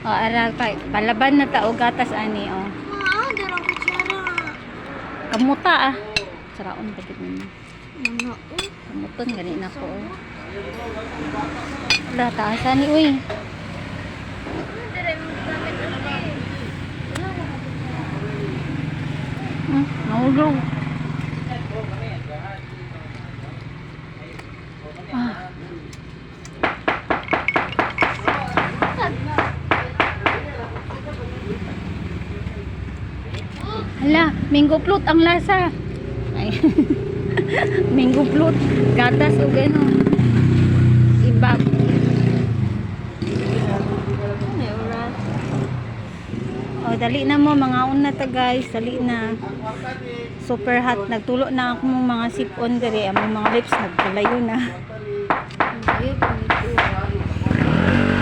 O, ara, palaban na ta o gatas ani, o. Kamuta, ah. Saraon pa din. Kamuton, ganit na ko, o. Wala, taasan ni, uy. Nahulog. Ah. Hala, mango float ang lasa. Ay. Mango float, gatas o gano. Ibag. O, dali na mo, mga una ta guys, dali na. Super hot, nagtulo na ako mong mga sip-on dire, ang mga lips nagkalayo na.